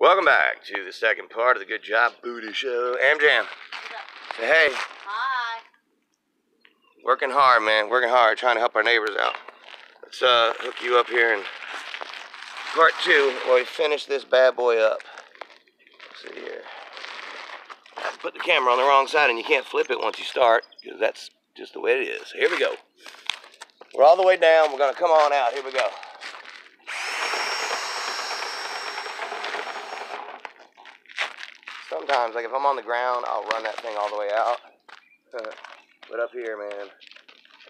Welcome back to the second part of the Good Job Booty Show. Am-Jam. Say hey. Hi. Working hard, man. Working hard, trying to help our neighbors out. Let's hook you up here in part two while we finish this bad boy up. Let's see here. I have to put the camera on the wrong side and you can't flip it once you start, because that's just the way it is. Here we go. We're all the way down. We're going to come on out. Here we go. Sometimes, like if I'm on the ground, I'll run that thing all the way out. But up here, man,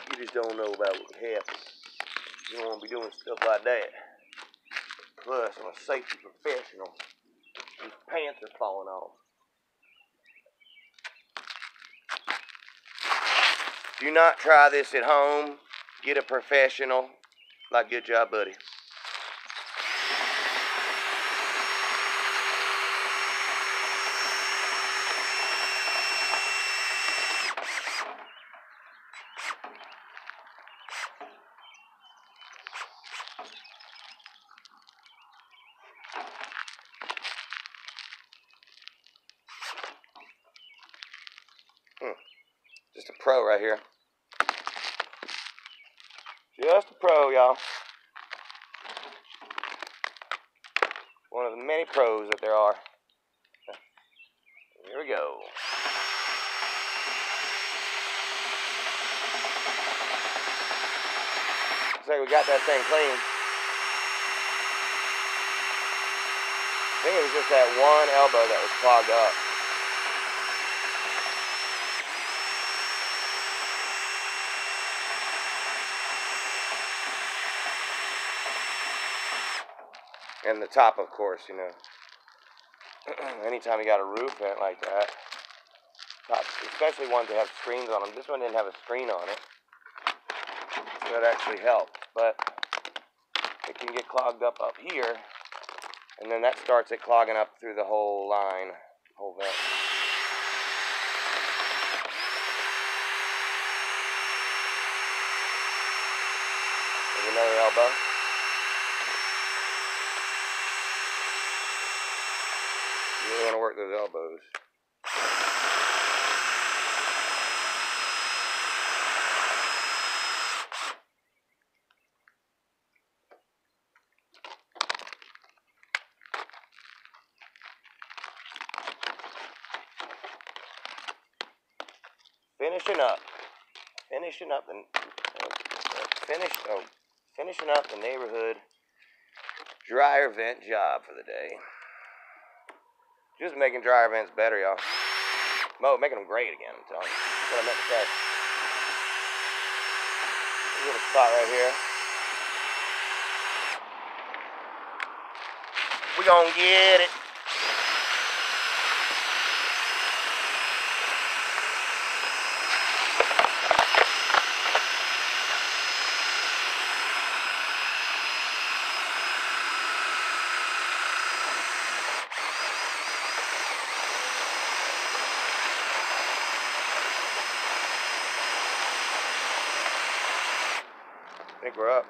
you just don't know about what can happen. You don't want to be doing stuff like that. Plus, I'm a safety professional. These pants are falling off. Do not try this at home. Get a professional. Like Good Job Buddy. Just a pro right here. Just a pro, y'all. One of the many pros that there are. Here we go. Looks like we got that thing clean. I think it was just that one elbow that was clogged up. And the top, of course, you know. Anytime you got a roof vent like that, top, especially ones that have screens on them. This one didn't have a screen on it, so it actually helped. But it can get clogged up here, and then that starts it clogging up through the whole line, whole vent. There's another elbow. You really want to work those elbows. Finishing up the neighborhood dryer vent job for the day. Just making dryer vents better, y'all. Making them great again, I'm telling you. That's what I meant to say. There's a little spot right here. We gonna get it. I think we're up.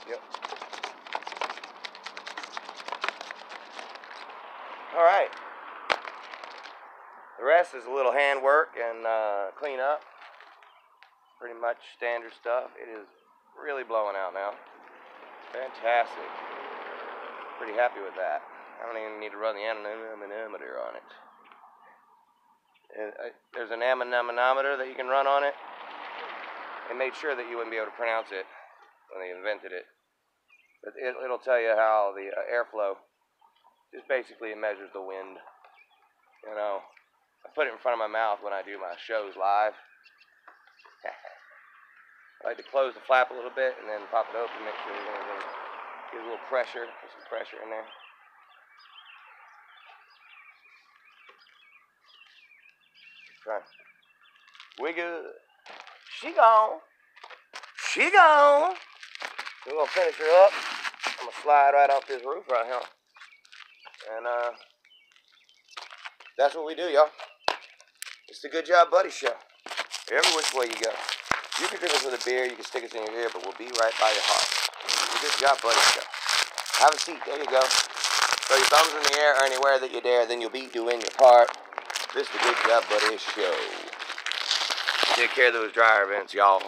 Yep. All right. The rest is a little hand work and clean up. Pretty much standard stuff. It is really blowing out now. Fantastic. Pretty happy with that. I don't even need to run the anemometer on it. There's an anemometer that you can run on it. They made sure that you wouldn't be able to pronounce it when they invented it. But it'll tell you how the airflow, just basically it measures the wind. You know, I put it in front of my mouth when I do my shows live. I like to close the flap a little bit and then pop it open, make sure everything gives a little pressure, put some pressure in there. Right. We good. She gone. She gone. We're gonna finish her up. I'm gonna slide right off this roof right here. And that's what we do, y'all. It's the Good Job Buddy Show. Every which way you go. You can drink us with a beer, you can stick us in your ear, but we'll be right by your heart. Good job, buddy. Have a seat. There you go. Throw your thumbs in the air or anywhere that you dare, then you'll be doing your part. This is the Good Job Buddy Show. Take care of those dryer vents, y'all.